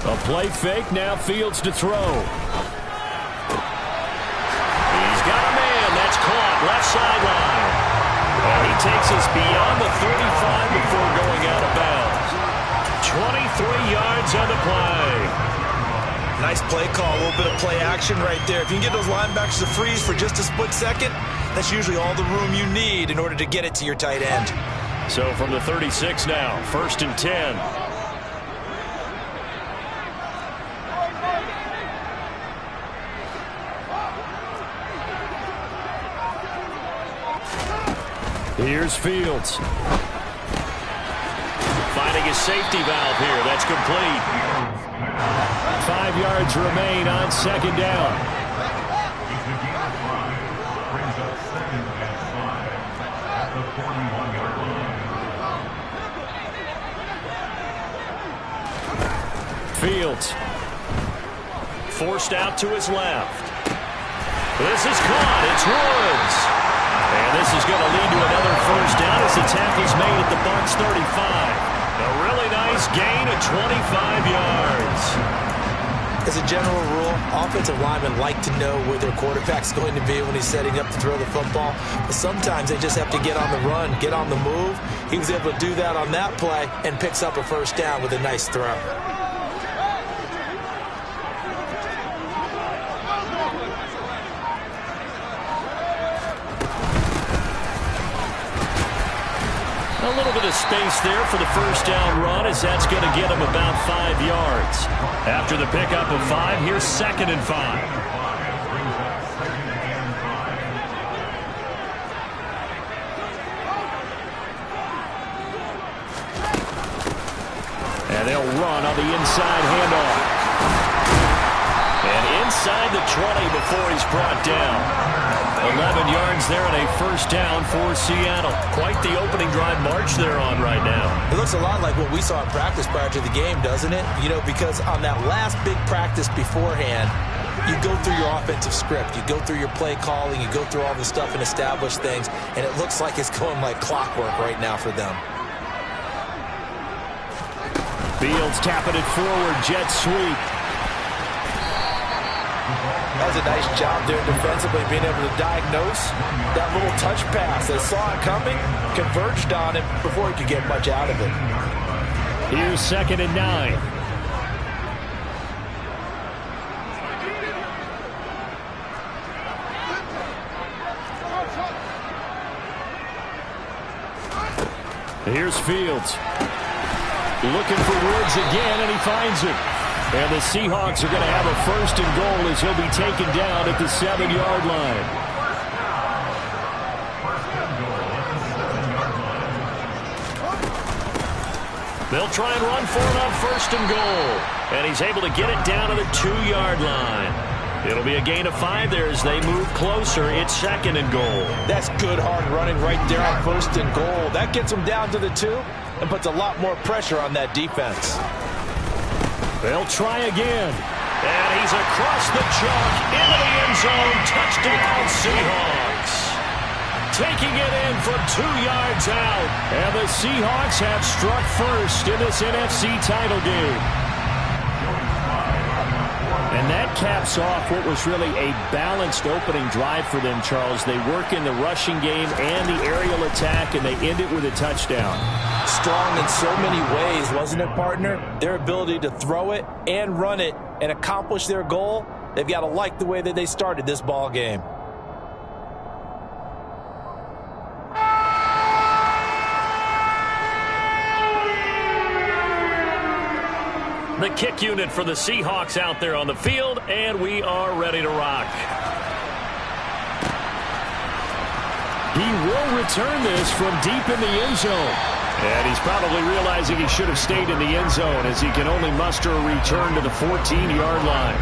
A play fake, now Fields to throw. He's got a man. That's caught. Left sideline. And he takes us beyond the 35 before going out of bounds. 23 yards on the play. Nice play call. A little bit of play action right there. If you can get those linebackers to freeze for just a split second, that's usually all the room you need in order to get it to your tight end. So from the 36 now, 1st and 10. Here's Fields. Finding a safety valve here. That's complete. 5 yards remain on 2nd down. Fields. Forced out to his left. This is caught. It's Woods. And this is going to lead to another 1st down as the tackle's made at the Bucs 35. A really nice gain of 25 yards. As a general rule, offensive linemen like to know where their quarterback's going to be when he's setting up to throw the football. But sometimes they just have to get on the run, get on the move. He was able to do that on that play and picks up a 1st down with a nice throw. A little bit of space there for the 1st down run, as that's going to get him about 5 yards. After the pickup of 5, here's 2nd and 5. And they'll run on the inside handoff. And inside the 20 before he's brought down. 11 yards there and a 1st down for Seattle. Quite the opening drive march they're on right now. It looks a lot like what we saw in practice prior to the game, doesn't it? You know, because on that last big practice beforehand, you go through your offensive script. You go through your play calling. You go through all the stuff and establish things. And it looks like it's going like clockwork right now for them. Fields tapping it forward. Jet sweep. That was a nice job there defensively, being able to diagnose that little touch pass. They saw it coming, converged on it before he could get much out of it. Here's 2nd and 9. Here's Fields. Looking for Woods again, and he finds it. And the Seahawks are going to have a 1st and goal as he'll be taken down at the 7-yard line. They'll try and run for it on 1st and goal. And he's able to get it down to the 2-yard line. It'll be a gain of 5 there as they move closer. It's 2nd and goal. That's good hard running right there on 1st and goal. That gets them down to the 2 and puts a lot more pressure on that defense. They'll try again. And he's across the chalk into the end zone. Touchdown, Seahawks. Taking it in from 2 yards out. And the Seahawks have struck first in this NFC title game. And that caps off what was really a balanced opening drive for them, Charles. They work in the rushing game and the aerial attack, and they end it with a touchdown. Strong in so many ways, wasn't it, partner? Their ability to throw it and run it and accomplish their goal, they've got to like the way that they started this ball game. The kick unit for the Seahawks out there on the field, and we are ready to rock. He will return this from deep in the end zone. And he's probably realizing he should have stayed in the end zone as he can only muster a return to the 14-yard line.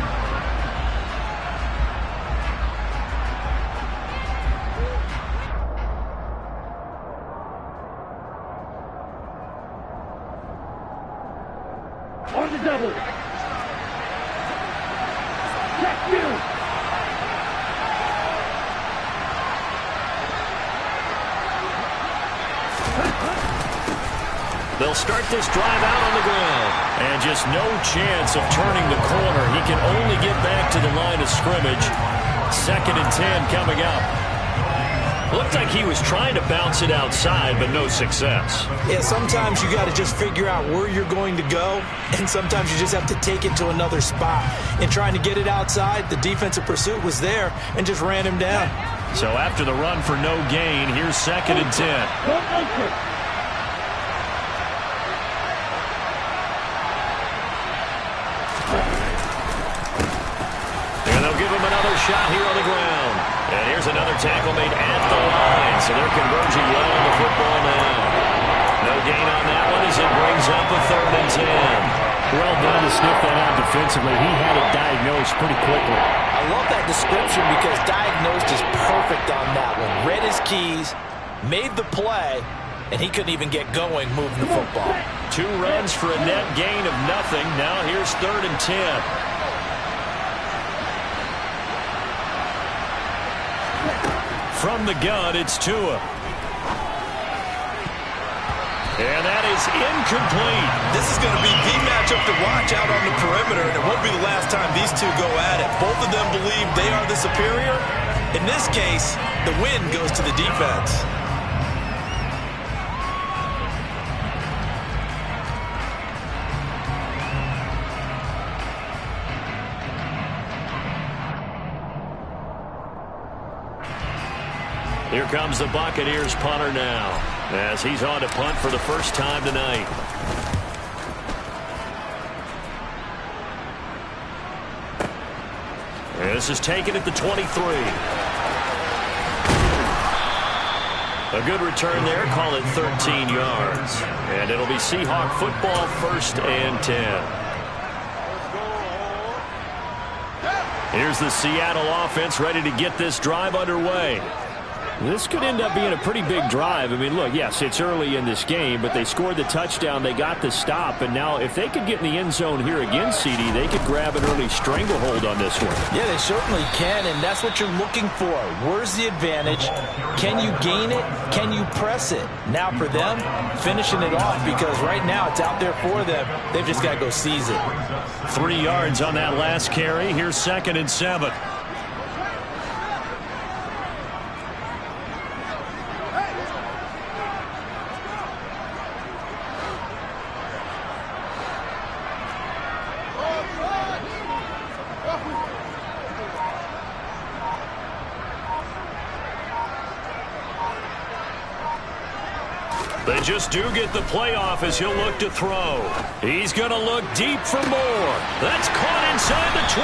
On the double. Check you. They'll start this drive out on the ground. And just no chance of turning the corner. He can only get back to the line of scrimmage. 2nd and 10 coming up. Looked like he was trying to bounce it outside, but no success. Yeah, sometimes you got to just figure out where you're going to go, and sometimes you just have to take it to another spot. In trying to get it outside, the defensive pursuit was there and just ran him down. So after the run for no gain, here's 2nd and 10. Another shot here on the ground. And here's another tackle made at the line. So they're converging well on the football now. No gain on that one as it brings up a 3rd and 10. Well done to sniff that out defensively. He had it diagnosed pretty quickly. I love that description because diagnosed is perfect on that one. Read his keys, made the play, and he couldn't even get going moving the football. 2 runs for a net gain of nothing. Now here's 3rd and 10. From the gun, it's Tua. And that is incomplete. This is going to be the matchup to watch out on the perimeter, and it won't be the last time these two go at it. Both of them believe they are the superior. In this case, the win goes to the defense. Here comes the Buccaneers punter now, as he's on to punt for the first time tonight. And this is taken at the 23. A good return there, call it 13 yards. And it'll be Seahawk football, 1st and 10. Here's the Seattle offense ready to get this drive underway. This could end up being a pretty big drive. I mean, look, yes, it's early in this game, but they scored the touchdown. They got the stop. And now if they could get in the end zone here again, CD, they could grab an early stranglehold on this one. Yeah, they certainly can, and that's what you're looking for. Where's the advantage? Can you gain it? Can you press it? Now for them, finishing it off, because right now it's out there for them. They've just got to go seize it. 3 yards on that last carry. Here's 2nd and 7. They just do get the playoff as he'll look to throw. He's going to look deep for more. That's caught inside the 20.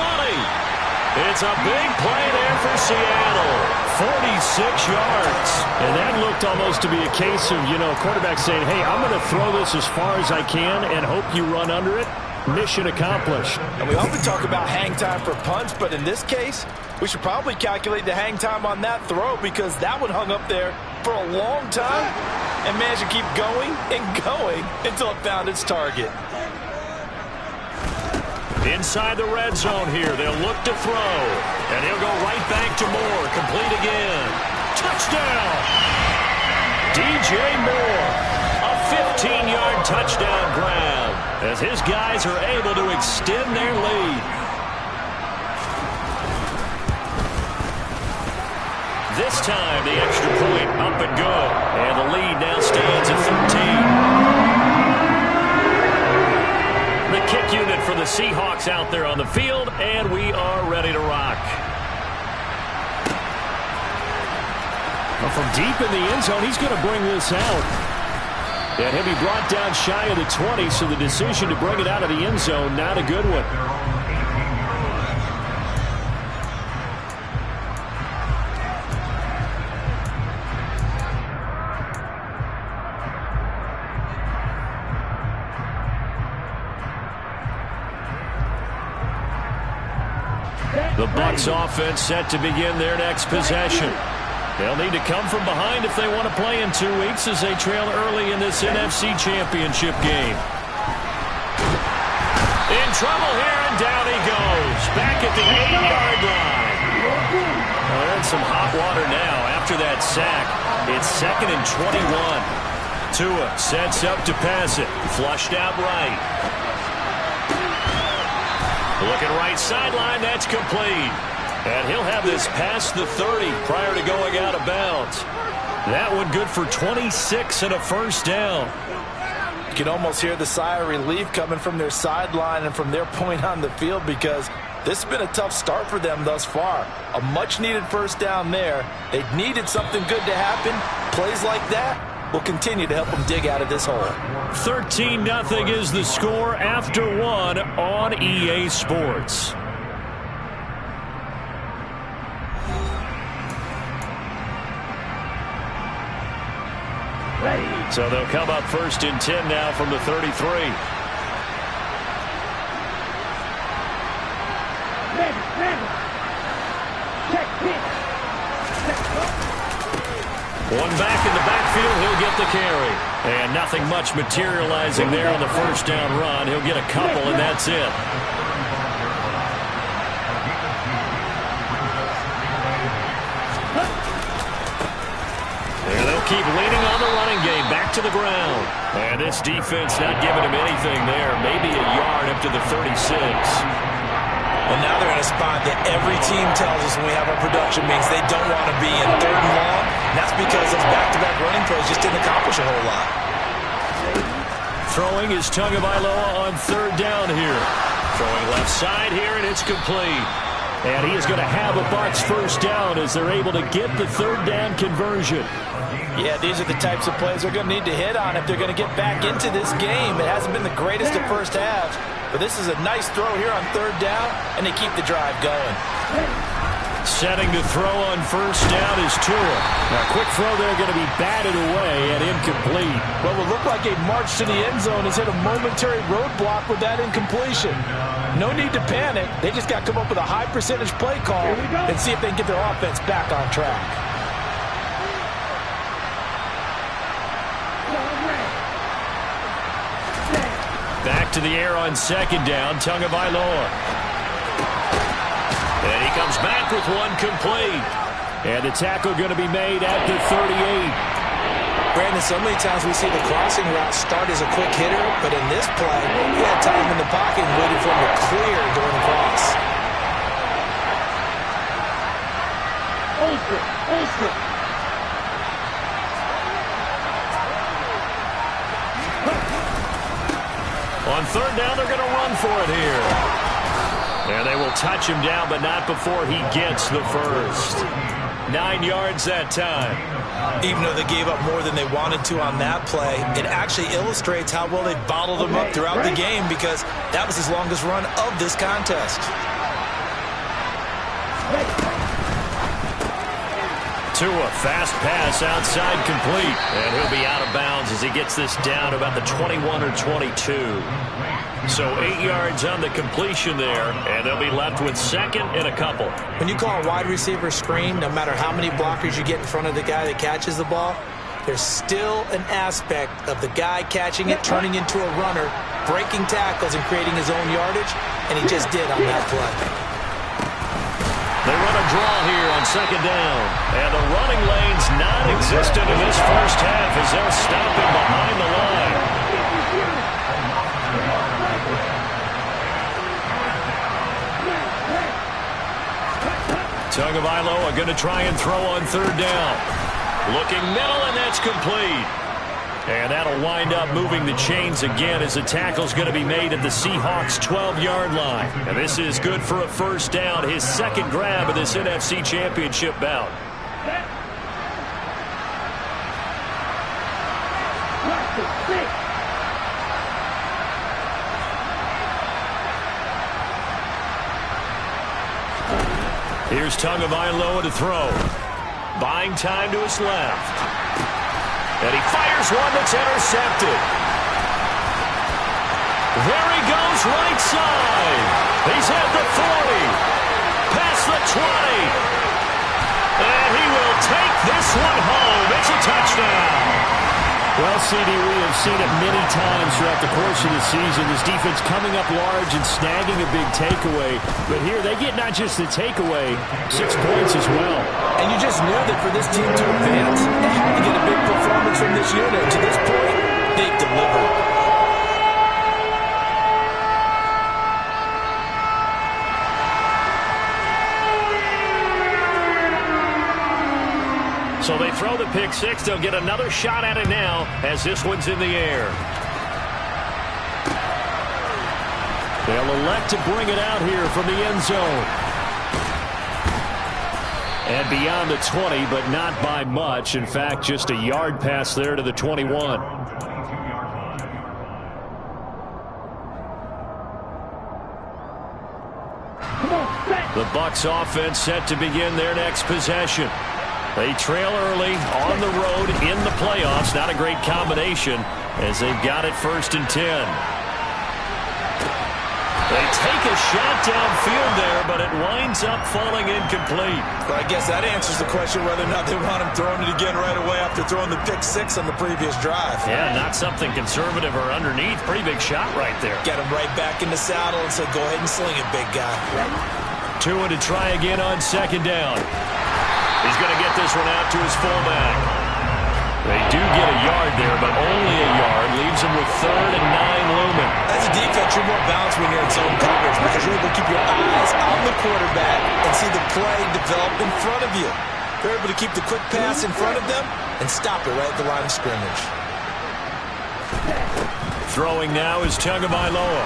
It's a big play there for Seattle. 46 yards. And that looked almost to be a case of, quarterback saying, hey, I'm going to throw this as far as I can and hope you run under it. Mission accomplished. And we often talk about hang time for punts, but in this case, we should probably calculate the hang time on that throw because that one hung up there for a long time and managed to keep going and going until it found its target. Inside the red zone here, they'll look to throw. And he'll go right back to Moore. Complete again. Touchdown! DJ Moore. A 15-yard touchdown grab as his guys are able to extend their lead. This time, the extra point up and good. And the lead now stands at 13. The kick unit for the Seahawks out there on the field, and we are ready to rock. Well, from deep in the end zone, he's going to bring this out. And he'll be brought down shy of the 20, so the decision to bring it out of the end zone, not a good one. The Bucs offense set to begin their next possession. They'll need to come from behind if they want to play in 2 weeks as they trail early in this NFC Championship game. In trouble here, and down he goes. Back at the 8-yard line. Well, they're in some hot water now after that sack. It's 2nd and 21. Tua sets up to pass it. Flushed out right. Looking right sideline. That's complete. And he'll have this past the 30 prior to going out of bounds. That one good for 26 and a first down. You can almost hear the sigh of relief coming from their sideline and from their point on the field, because this has been a tough start for them thus far. A much-needed first down there. They needed something good to happen. Plays like that will continue to help them dig out of this hole. 13-0 is the score after one on EA Sports. So they'll come up first and 10 now from the 33. One back in the backfield, he'll get the carry. And nothing much materializing there on the first down run. He'll get a couple, and that's it. And they'll keep leaning on the running game, back to the ground. And this defense not giving him anything there. Maybe a yard up to the 36. Well, now they're in a spot that every team tells us when we have our production meetings they don't want to be in, 3rd and long. And that's because those back-to-back running plays just didn't accomplish a whole lot. Throwing is Tagovailoa on 3rd down here. Throwing left side here, and it's complete. And he is going to have a Bucs first down as they're able to get the 3rd down conversion. Yeah, these are the types of plays they're going to need to hit on if they're going to get back into this game. It hasn't been the greatest of first halves, but this is a nice throw here on 3rd down, and they keep the drive going. Setting to throw on first down is Tua. Now, quick throw there going to be batted away and incomplete. What will look like a march to the end zone has hit a momentary roadblock with that incompletion. No need to panic. They just got to come up with a high percentage play call and see if they can get their offense back on track. Back to the air on 2nd down, Tagovailoa. And he comes back with one complete. And the tackle going to be made at the 38. Brandon, so many times we see the crossing route start as a quick hitter, but in this play, he had time in the pocket and waited for him to clear going across. On 3rd down, they're going to run for it here. And they will touch him down, but not before he gets the first. 9 yards that time. Even though they gave up more than they wanted to on that play, it actually illustrates how well they bottled them up throughout the game, because that was his longest run of this contest. Tua, fast pass outside, complete. And he'll be out of bounds as he gets this down about the 21 or 22. So 8 yards on the completion there, and they'll be left with 2nd and a couple. When you call a wide receiver screen, no matter how many blockers you get in front of the guy that catches the ball, there's still an aspect of the guy catching it, turning into a runner, breaking tackles and creating his own yardage, and he just did on that play. They run a draw here on 2nd down, and the running lane's non-existent in this first half as they'll stop him behind the line. Tagovailoa going to try and throw on 3rd down. Looking middle, and that's complete. And that'll wind up moving the chains again as the tackle's going to be made at the Seahawks' 12-yard line. And this is good for a first down, his 2nd grab of this NFC Championship bout. Here's Tagovailoa to throw. Buying time to his left. And he fires one that's intercepted. There he goes, right side. He's at the 40. Past the 20. And he will take this one home. It's a touchdown. Well, CD, we have seen it many times throughout the course of the season. This defense coming up large and snagging a big takeaway. But here, they get not just the takeaway, 6 points as well. And you just knew that for this team to advance, they had to get a big performance from this unit. To this point, they've delivered. So they throw the pick six. They'll get another shot at it now as this one's in the air. They'll elect to bring it out here from the end zone. And beyond the 20, but not by much. In fact, just a yard pass there to the 21. The Bucs offense set to begin their next possession. They trail early on the road in the playoffs. Not a great combination as they've got it 1st and 10. They take a shot downfield there, but it winds up falling incomplete. Well, I guess that answers the question whether or not they want him throwing it again right away after throwing the pick six on the previous drive. Yeah, not something conservative or underneath. Pretty big shot right there. Get him right back in the saddle and say, go ahead and sling it, big guy. Tua to try again on 2nd down. He's going to get this one out to his fullback. They do get a yard there, but only a yard. Leaves him with 3rd and 9 looming. As a defense, you're more balanced when you're in zone coverage because you're able to keep your eyes on the quarterback and see the play develop in front of you. You're able to keep the quick pass in front of them and stop it right at the line of scrimmage. Throwing now is Tagovailoa.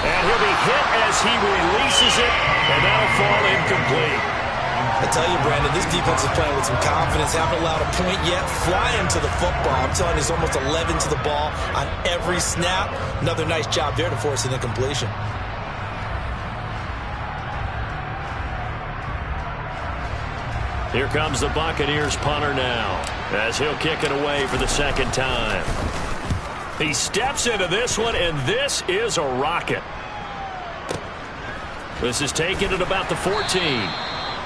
And he'll be hit as he releases it, and that'll fall incomplete. I tell you, Brandon, this defense is playing with some confidence. Haven't allowed a point yet. Flying to the football. I'm telling you, it's almost 11 to the ball on every snap. Another nice job there to force an incompletion. Here comes the Buccaneers punter now as he'll kick it away for the 2nd time. He steps into this one, and this is a rocket. This is taken at about the 14.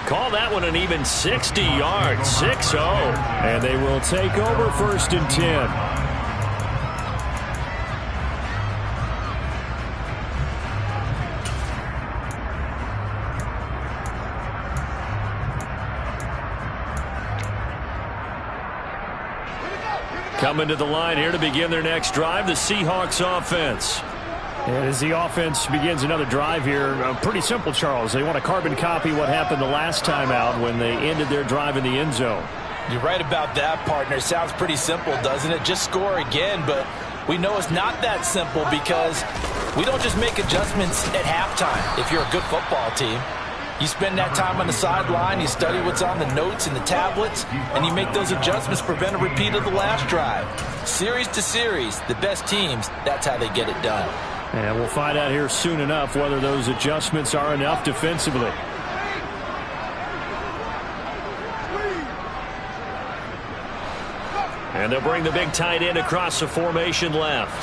Call that one an even 60 yards, 6-0. And they will take over 1st and 10. Coming to the line here to begin their next drive, the Seahawks offense. And as the offense begins another drive here, pretty simple, Charles. They want to carbon copy what happened the last time out when they ended their drive in the end zone. You're right about that, partner. Sounds pretty simple, doesn't it? Just score again, but we know it's not that simple because we don't just make adjustments at halftime if you're a good football team. You spend that time on the sideline, you study what's on the notes and the tablets, and you make those adjustments to prevent a repeat of the last drive. Series to series, the best teams, that's how they get it done. And we'll find out here soon enough whether those adjustments are enough defensively. And they'll bring the big tight end across the formation left.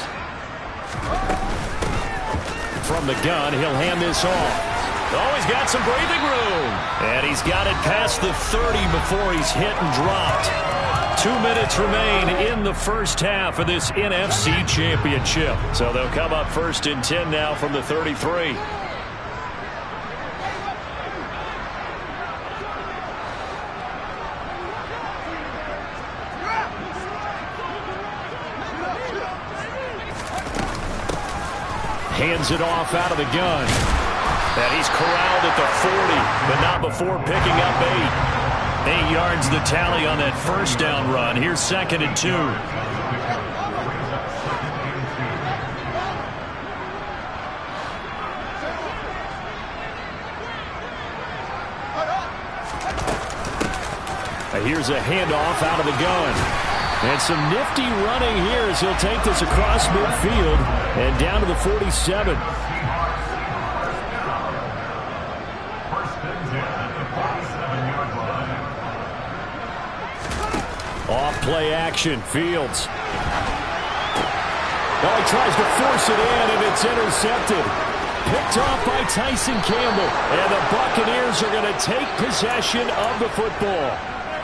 From the gun, he'll hand this off. Oh, he's got some breathing room. And he's got it past the 30 before he's hit and dropped. 2 minutes remain in the 1st half of this NFC Championship. So they'll come up 1st and 10 now from the 33. Hands it off out of the gun. And he's corralled at the 40, but not before picking up 8. 8 yards the tally on that 1st down run. Here's 2nd and 2. Here's a handoff out of the gun. And some nifty running here as he'll take this across midfield and down to the 47. Off play action, Fields. Oh, he tries to force it in, and it's intercepted. Picked off by Tyson Campbell. And the Buccaneers are going to take possession of the football.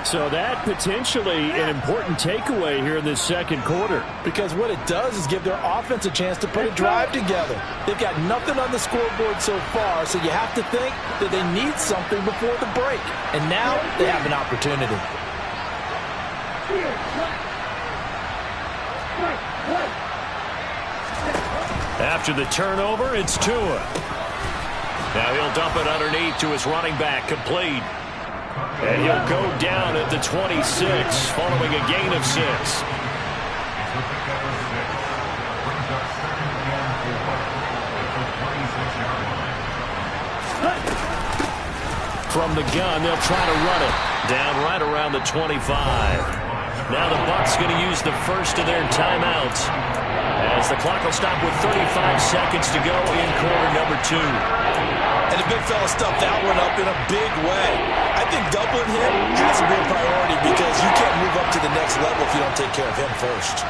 So that potentially an important takeaway here in this second quarter. Because what it does is give their offense a chance to put a drive together. They've got nothing on the scoreboard so far, so you have to think that they need something before the break. And now they have an opportunity. After the turnover, it's Tua. Now he'll dump it underneath to his running back, complete. And he'll go down at the 26, following a gain of 6. From the gun, they'll try to run it. Down right around the 25. Now the Bucs going to use the first of their timeouts, as the clock will stop with 35 seconds to go in quarter number 2. And the big fella stuffed that one up in a big way. I think doubling him has to be a priority because you can't move up to the next level if you don't take care of him first.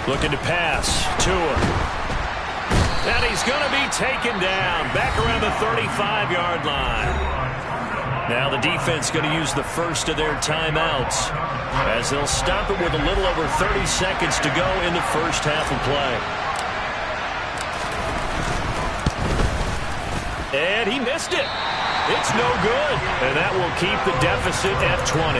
Looking to pass. Tua. And he's going to be taken down. Back around the 35-yard line. Now the defense going to use the first of their timeouts, as they'll stop it with a little over 30 seconds to go in the first half of play. And he missed it. It's no good. And that will keep the deficit at 20.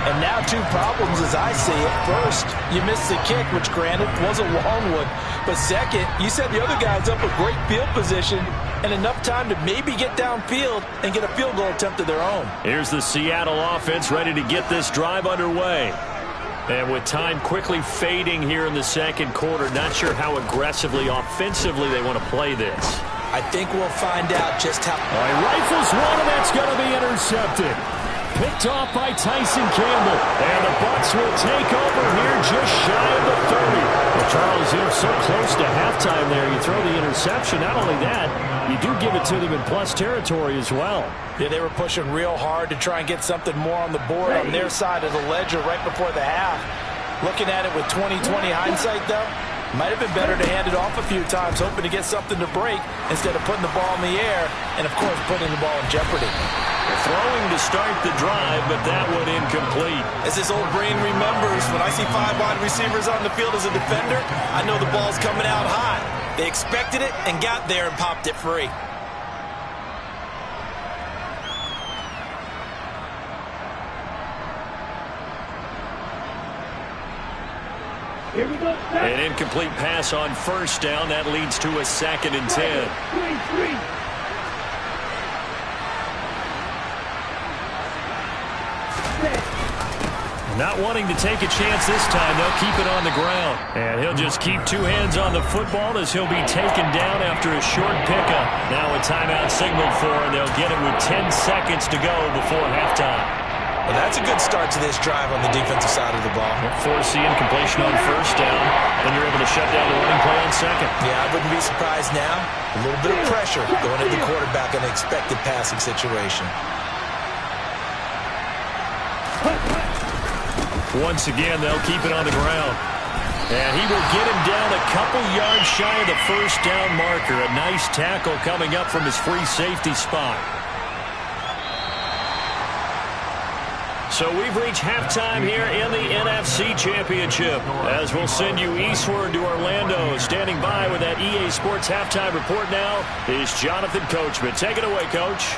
And now 2 problems as I see it. First, you missed the kick, which granted was a long one. But second, you set the other guys up a great field position and enough time to maybe get downfield and get a field goal attempt of their own. Here's the Seattle offense ready to get this drive underway. And with time quickly fading here in the second quarter, not sure how aggressively, offensively they want to play this. I think we'll find out just how. All right, rifles one, and that's going to be intercepted. Picked off by Tyson Campbell. And the Bucs will take over here just shy of the 30. Well, Charles, you're so close to halftime there. You throw the interception. Not only that, you do give it to them in plus territory as well. Yeah, they were pushing real hard to try and get something more on the board on their side of the ledger right before the half. Looking at it with 20/20 hindsight, though, might have been better to hand it off a few times, hoping to get something to break instead of putting the ball in the air and, of course, putting the ball in jeopardy. Throwing to start the drive, but that one incomplete. As his old brain remembers, when I see 5 wide receivers on the field as a defender, I know the ball's coming out hot. They expected it and got there and popped it free. An incomplete pass on first down. That leads to a 2nd and 10. Not wanting to take a chance this time, they'll keep it on the ground. And he'll just keep 2 hands on the football as he'll be taken down after a short pickup. Now a timeout signaled for, and they'll get it with 10 seconds to go before halftime. Well, that's a good start to this drive on the defensive side of the ball. Force the incompletion on first down, and you're able to shut down the running play on second. Yeah, I wouldn't be surprised now. A little bit of pressure going at the quarterback in an expected passing situation. Once again, they'll keep it on the ground. And he will get him down a couple yards shy of the first down marker. A nice tackle coming up from his free safety spot. So we've reached halftime here in the NFC Championship, as we'll send you eastward to Orlando. Standing by with that EA Sports halftime report now is Jonathan Coachman. Take it away, Coach.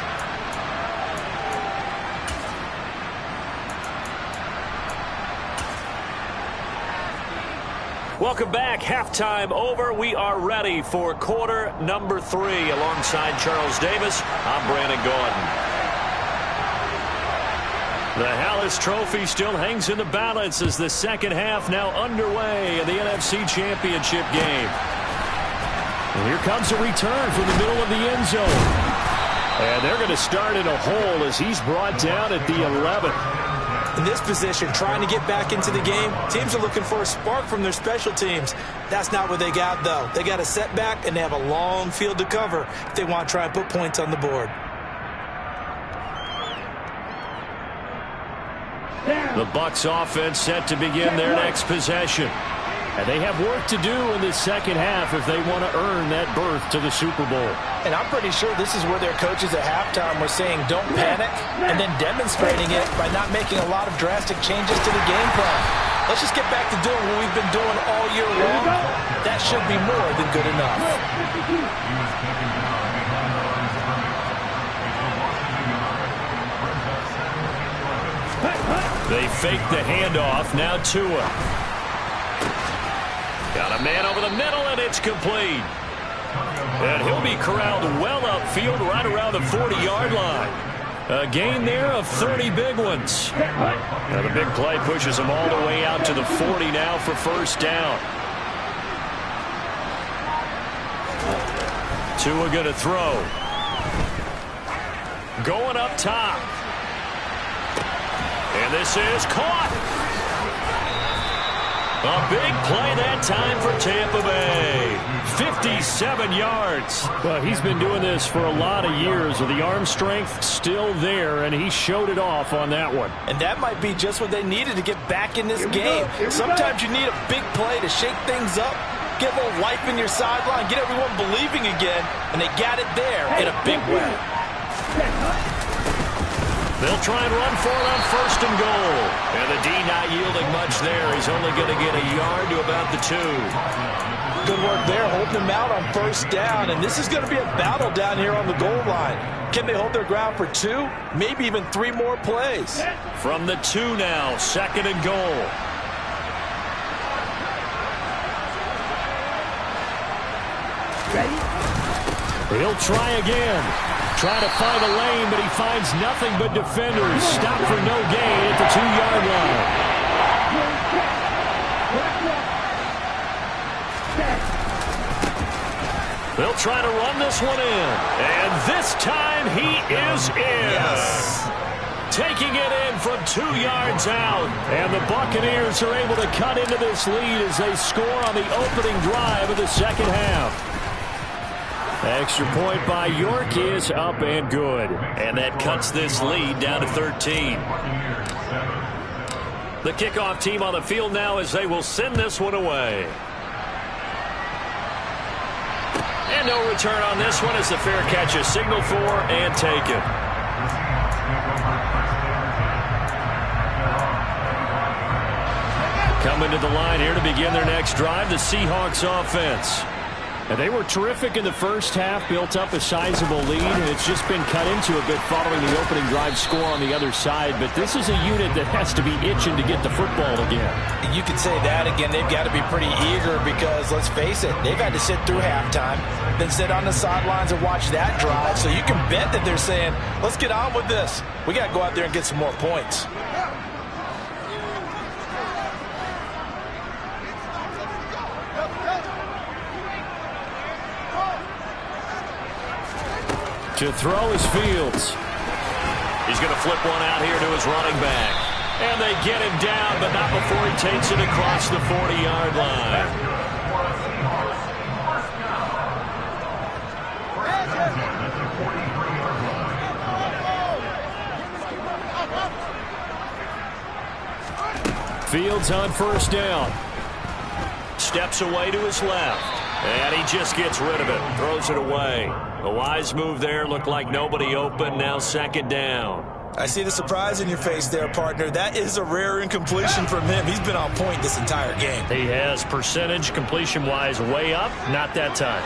Welcome back. Halftime over. We are ready for quarter number 3. Alongside Charles Davis, I'm Brandon Gordon. The Hallis Trophy still hangs in the balance as the second half now underway in the NFC Championship game. And here comes a return from the middle of the end zone. And they're going to start in a hole as he's brought down at the 11. In this position, trying to get back into the game, teams are looking for a spark from their special teams. That's not what they got, though. They got a setback, and they have a long field to cover if they want to try and put points on the board. The Bucs offense set to begin their next possession. And they have work to do in the second half if they want to earn that berth to the Super Bowl. And I'm pretty sure this is where their coaches at halftime were saying don't panic, and then demonstrating it by not making a lot of drastic changes to the game plan. Let's just get back to doing what we've been doing all year long. That should be more than good enough. They fake the handoff. Now Tua. Got a man over the middle, and it's complete. And he'll be corralled well upfield right around the 40-yard line. A gain there of 30 big ones. Now the big play pushes him all the way out to the 40 now for first down. Tua going to throw. Going up top. And this is caught. A big play that time for Tampa Bay. 57 yards. Well, he's been doing this for a lot of years with the arm strength still there, and he showed it off on that one. And that might be just what they needed to get back in this game. Sometimes you need a big play to shake things up, get a little life in your sideline, get everyone believing again, and they got it there in a big way. They'll try and run for it on first and goal. And the D not yielding much there. He's only going to get a yard to about the 2. Good work there, holding them out on first down. And this is going to be a battle down here on the goal line. Can they hold their ground for 2? Maybe even 3 more plays. From the 2 now, second and goal. Ready? He'll try again. Trying to find a lane, but he finds nothing but defenders. Stop for no gain at the 2-yard line. They'll try to run this one in. And this time he is in. Yes. Taking it in from 2 yards out. And the Buccaneers are able to cut into this lead as they score on the opening drive of the second half. Extra point by York is up and good. And that cuts this lead down to 13. The kickoff team on the field now as they will send this one away. And no return on this one as the fair catch is signaled for and taken. Coming to the line here to begin their next drive, the Seahawks offense. And they were terrific in the first half, built up a sizable lead, and it's just been cut into a bit following the opening drive score on the other side. But this is a unit that has to be itching to get the football again. You could say that again. They've got to be pretty eager because, let's face it, they've had to sit through halftime, then sit on the sidelines and watch that drive. So you can bet that they're saying, let's get on with this. We got to go out there and get some more points. To throw is Fields. He's going to flip one out here to his running back. And they get him down, but not before he takes it across the 40-yard line. Fields on first down. Steps away to his left. And he just gets rid of it. Throws it away. A wise move there. Looked like nobody open. Now second down. I see the surprise in your face there, partner. That is a rare incompletion from him. He's been on point this entire game. He has percentage completion-wise way up. Not that time.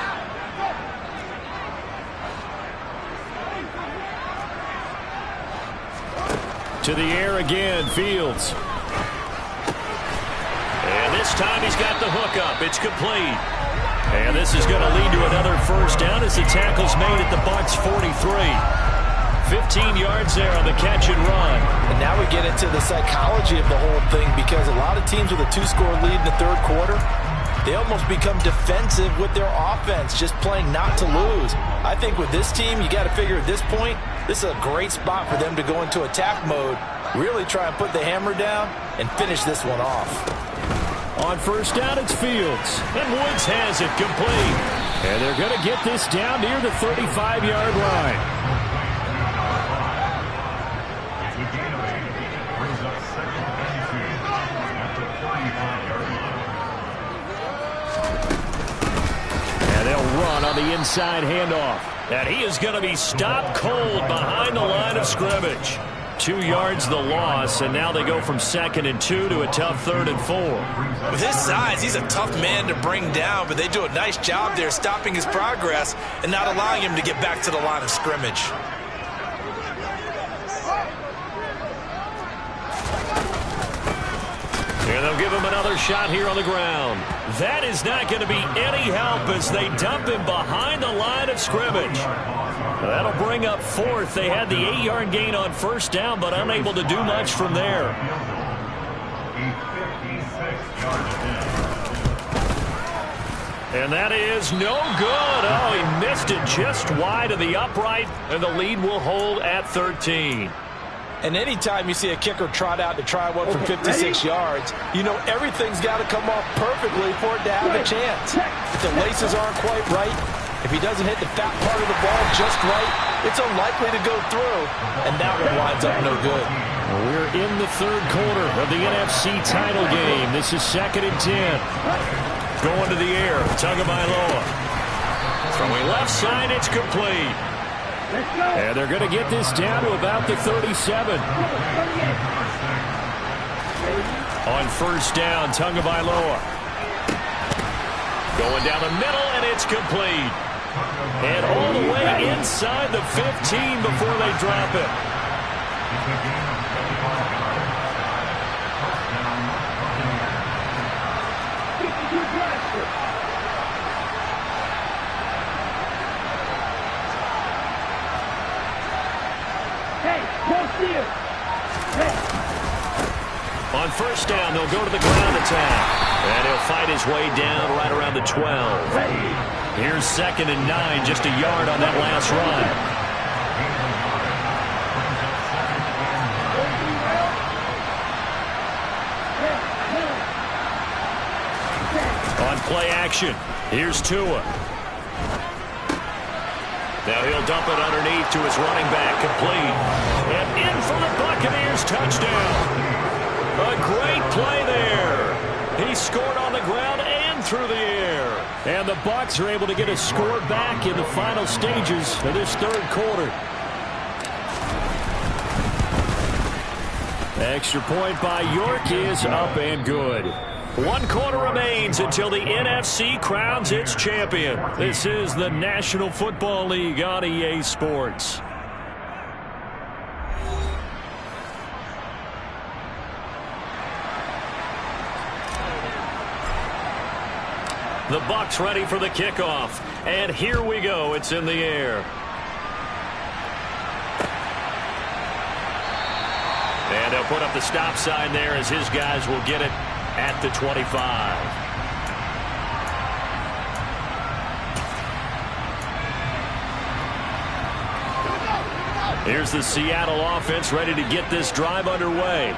To the air again, Fields. And this time he's got the hook up. It's complete. And this is going to lead to another first down as the tackle's made at the Bucs' 43. 15 yards there on the catch and run. And now we get into the psychology of the whole thing because a lot of teams with a 2-score lead in the third quarter, they almost become defensive with their offense, just playing not to lose. I think with this team, you got to figure at this point, this is a great spot for them to go into attack mode, really try and put the hammer down and finish this one off. On first down, it's Fields. And Woods has it complete. And they're going to get this down near the 35-yard line. run on the inside handoff. And he is going to be stopped cold behind the line of scrimmage. 2 yards the loss, and now they go from 2nd and 2 to a tough 3rd and 4. With his size, he's a tough man to bring down, but they do a nice job there stopping his progress and not allowing him to get back to the line of scrimmage. And they'll give him another shot here on the ground. That is not going to be any help as they dump him behind the line of scrimmage. That'll bring up 4th. They had the 8-yard gain on 1st down, but unable to do much from there. And that is no good. Oh, he missed it just wide of the upright, and the lead will hold at 13. And anytime you see a kicker trot out to try one from 56 yards, you know everything's got to come off perfectly for it to have a chance. If the laces aren't quite right, if he doesn't hit the fat part of the ball just right, it's unlikely to go through, and that one winds up no good. Well, we're in the 3rd quarter of the NFC title game. This is 2nd and 10. Going to the air, Tagovailoa. Throwing left side, it's complete. And they're going to get this down to about the 37. On 1st down, Tagovailoa. Going down the middle, and it's complete. And all the way inside the 15 before they drop it. On 1st down, they'll go to the ground attack. And he'll fight his way down right around the 12. Here's 2nd and 9, just a yard on that last run. On play action, here's Tua. Now he'll dump it underneath to his running back, complete. And in for the Buccaneers, touchdown. A great play there. He scored on the ground and through the air. And the Bucs are able to get a score back in the final stages of this 3rd quarter. Extra point by York is up and good. 1 quarter remains until the NFC crowns its champion. This is the National Football League on EA Sports. The Bucs ready for the kickoff. And here we go. It's in the air. And they'll put up the stop sign there as his guys will get it at the 25. Here's the Seattle offense ready to get this drive underway.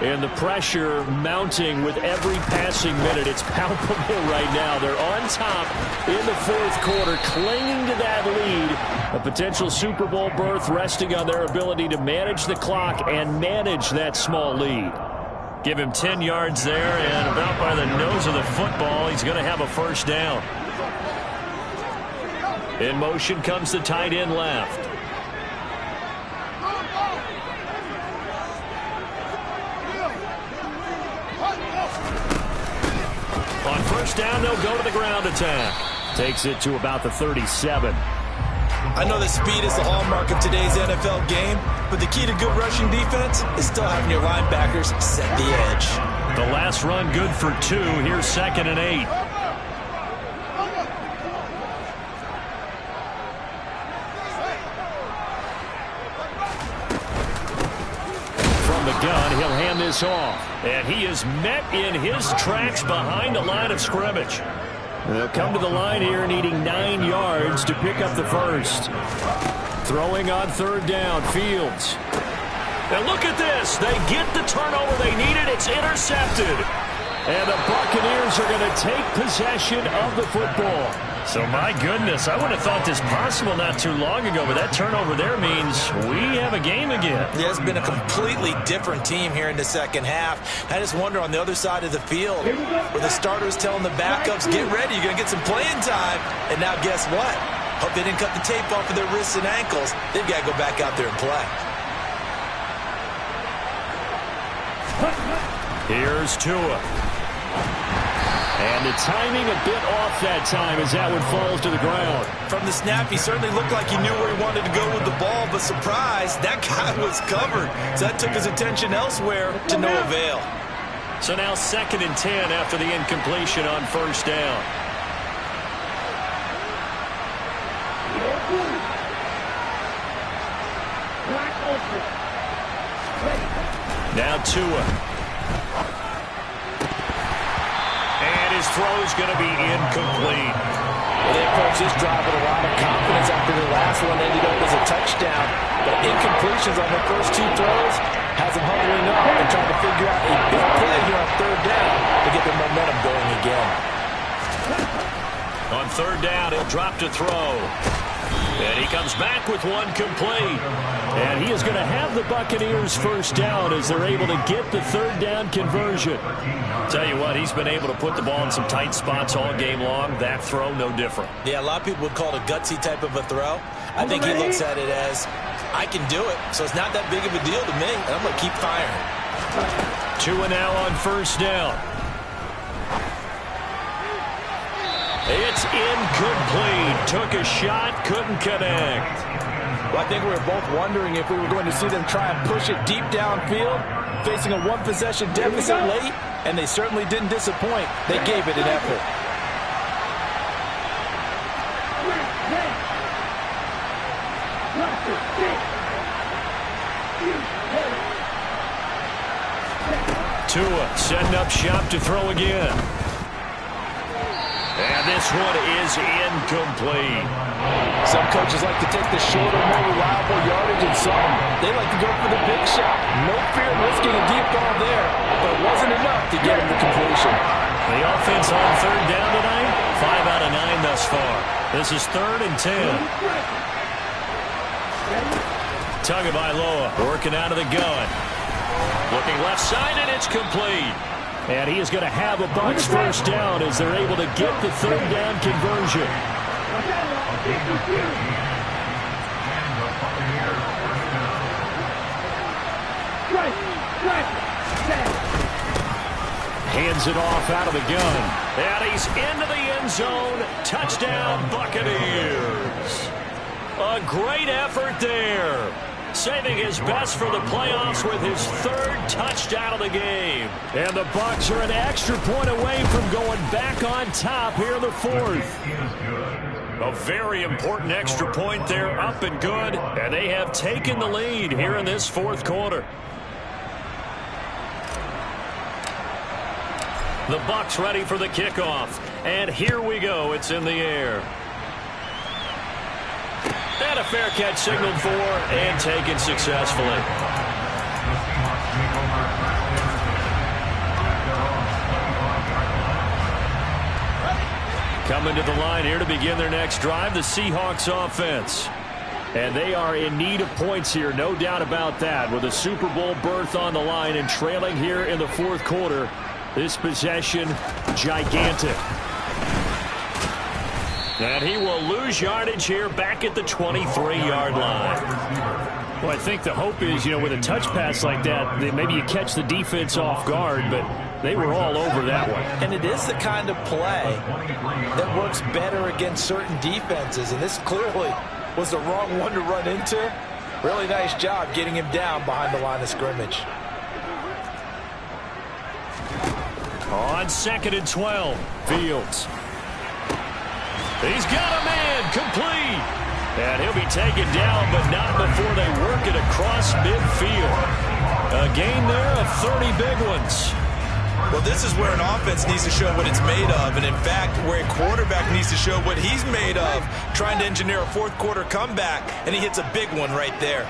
And the pressure mounting with every passing minute. It's palpable right now. They're on top in the 4th quarter, clinging to that lead. A potential Super Bowl berth resting on their ability to manage the clock and manage that small lead. Give him 10 yards there, and about by the nose of the football, he's going to have a 1st down. In motion comes the tight end left. On 1st down, they'll go to the ground attack. Takes it to about the 37. I know that speed is the hallmark of today's NFL game, but the key to good rushing defense is still having your linebackers set the edge. The last run good for 2. Here's 2nd and 8. From the gun, he'll hand this off. And he is met in his tracks behind the line of scrimmage. They'll come to the line here needing 9 yards to pick up the 1st. Throwing on 3rd down, Fields. And look at this. They get the turnover they needed. It's intercepted. And the Buccaneers are going to take possession of the football. So, my goodness, I would have thought this possible not too long ago, but that turnover there means we have a game again. Yeah, it's been a completely different team here in the second half. I just wonder on the other side of the field where the starters telling the backups, get ready, you're going to get some playing time. And now guess what? Hope they didn't cut the tape off of their wrists and ankles. They've got to go back out there and play. Here's Tua. And the timing a bit off that time as that one falls to the ground. From the snap, he certainly looked like he knew where he wanted to go with the ball, but surprise, that guy was covered. So that took his attention elsewhere to no avail. So now 2nd and 10 after the incompletion on first down. Now Tua. His throw's going to be incomplete. Well, they approached this drive with a lot of confidence after the last one ended up as a touchdown. But incompletions on their first 2 throws has them huddling up and trying to figure out a big play here on 3rd down to get their momentum going again. On 3rd down, he'll drop to throw. And he comes back with one complete. And he is going to have the Buccaneers first down as they're able to get the 3rd down conversion. Tell you what, he's been able to put the ball in some tight spots all game long. That throw, no different. Yeah, a lot of people would call it a gutsy type of a throw. I think he looks at it as, I can do it, so it's not that big of a deal to me, and I'm going to keep firing. Tua now on first down. It's incomplete. Took a shot, couldn't connect. Well, I think we were both wondering if we were going to see them try and push it deep downfield, facing a 1-possession deficit late, and they certainly didn't disappoint. They gave it an effort. Tua setting up shop to throw again. And this one is incomplete. Some coaches like to take the shorter, more reliable yardage, and some, they like to go for the big shot. No fear of risking a deep ball there, but it wasn't enough to get him the completion. The offense on 3rd down tonight, 5 out of 9 thus far. This is 3rd and 10. Tagovailoa working out of the gun. Looking left side, and it's complete. And he is going to have a Bucs first down as they're able to get the 3rd down conversion. Hands it off out of the gun. And he's into the end zone. Touchdown, Buccaneers. A great effort there. Saving his best for the playoffs with his 3rd touchdown of the game. And the Bucs are an extra point away from going back on top here in the 4th. A very important extra point there, up and good. And they have taken the lead here in this 4th quarter. The Bucs ready for the kickoff. And here we go. It's in the air. And a fair catch signaled for and taken successfully. Coming to the line here to begin their next drive, the Seahawks offense. And they are in need of points here, no doubt about that. With a Super Bowl berth on the line and trailing here in the 4th quarter, this possession gigantic. And he will lose yardage here back at the 23-yard line. Well, I think the hope is, with a touch pass like that, maybe you catch the defense off guard, but they were all over that one. And it is the kind of play that works better against certain defenses, and this clearly was the wrong one to run into. Really nice job getting him down behind the line of scrimmage. On 2nd and 12, Fields. He's got a man, complete. And he'll be taken down, but not before they work it across midfield. A gain there of 30 big ones. Well, this is where an offense needs to show what it's made of, and in fact, where a quarterback needs to show what he's made of, trying to engineer a 4th quarter comeback, and he hits a big one right there.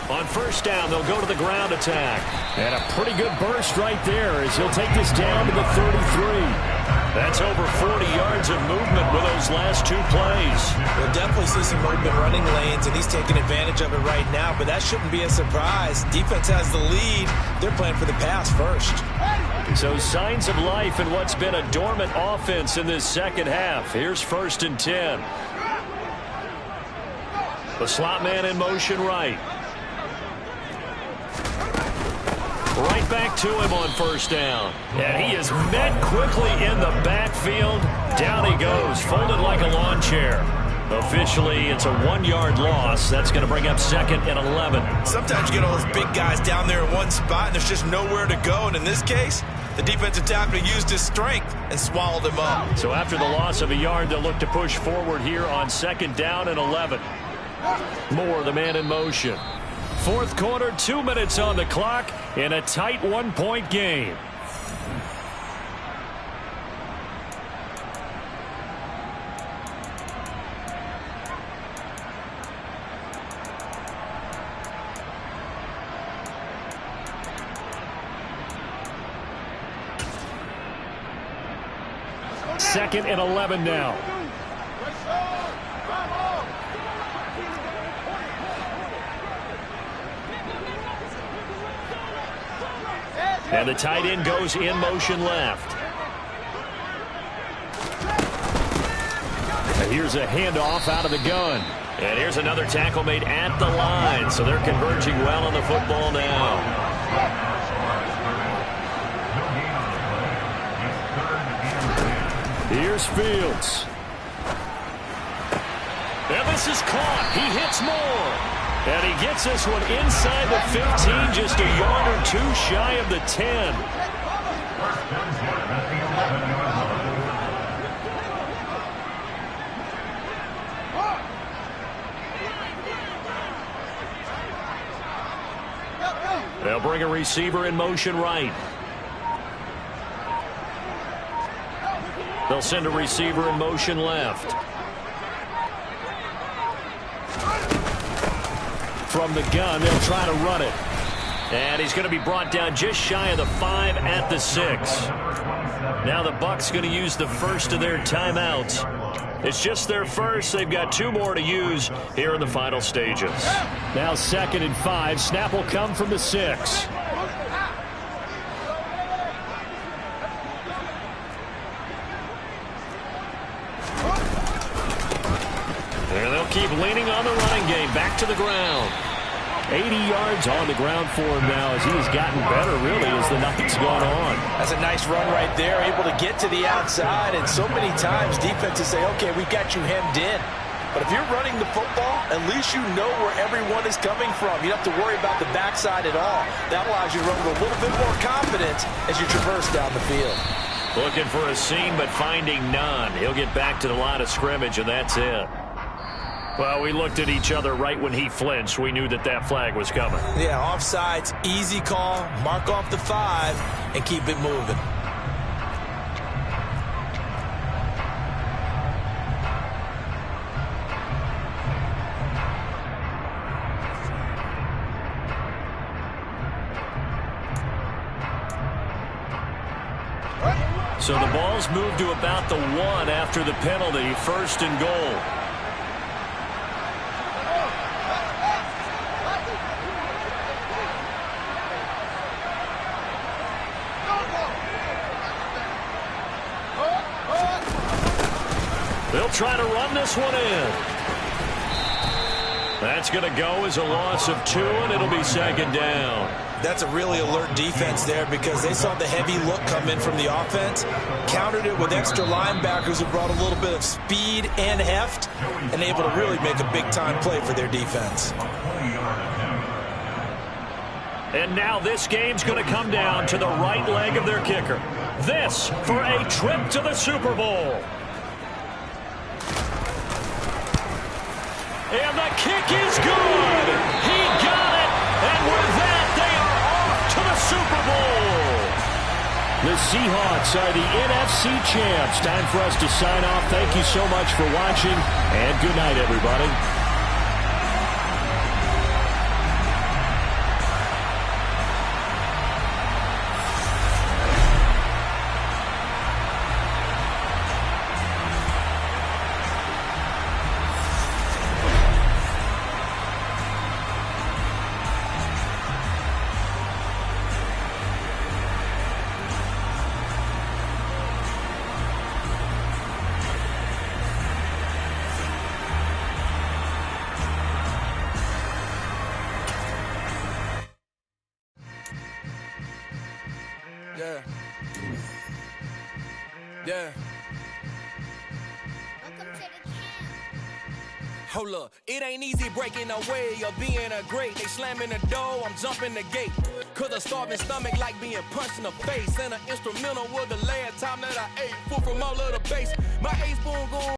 On first down, they'll go to the ground attack. And a pretty good burst right there as he'll take this down to the 33. That's over 40 yards of movement with those last two plays. We'll definitely see some open running lanes, and he's taking advantage of it right now, but that shouldn't be a surprise. Defense has the lead. They're playing for the pass first. So signs of life in what's been a dormant offense in this second half. Here's 1st and 10. The slot man in motion right. Right back to him on first down. And he is met quickly in the backfield. Down he goes, folded like a lawn chair. Officially, it's a 1-yard loss. That's going to bring up 2nd and 11. Sometimes you get all those big guys down there in one spot, and there's just nowhere to go. And in this case, the defensive tackle used his strength and swallowed him up. So after the loss of a yard, they'll look to push forward here on 2nd down and 11. Moore, the man in motion. 4th quarter, 2 minutes on the clock in a tight 1-point game. Second and 11 now. And the tight end goes in motion left. And here's a handoff out of the gun. And here's another tackle made at the line. So they're converging well on the football now. Here's Fields. And this is caught. He hits Moore. And he gets this one inside the 15, just a yard or two shy of the 10. They'll bring a receiver in motion right. They'll send a receiver in motion left. From the gun, they'll try to run it. And he's going to be brought down just shy of the 5 at the 6. Now the Bucs going to use the first of their timeouts. It's just their first. They've got 2 more to use here in the final stages. Now 2nd and 5. Snap will come from the 6. And they'll keep leaning on the running game. Back to the ground. 80 yards on the ground for him now as he has gotten better, really, as the night's gone on. That's a nice run right there, able to get to the outside. And so many times defenses say, okay, we've got you hemmed in. But if you're running the football, at least you know where everyone is coming from. You don't have to worry about the backside at all. That allows you to run with a little bit more confidence as you traverse down the field. Looking for a seam, but finding none. He'll get back to the line of scrimmage, and that's it. Well, we looked at each other right when he flinched. We knew that that flag was coming. Yeah, offsides, easy call. Mark off the 5 and keep it moving. So the ball's moved to about the 1 after the penalty. 1st and goal. They'll try to run this one in. That's going to go as a loss of 2, and it'll be 2nd down. That's a really alert defense there because they saw the heavy look come in from the offense, countered it with extra linebackers who brought a little bit of speed and heft, and able to really make a big-time play for their defense. And now this game's going to come down to the right leg of their kicker. This for a trip to the Super Bowl. And the kick is good. He got it. And with that, they are off to the Super Bowl. The Seahawks are the NFC champs. Time for us to sign off. Thank you so much for watching, and good night, everybody. Yeah. Welcome to the camp. Hold up, it ain't easy breaking away or being a great. They slamming the door, I'm jumping the gate. Cause a starving stomach like being punched in the face. And an instrumental was the last time that I ate food from all of the base. My ace spoon going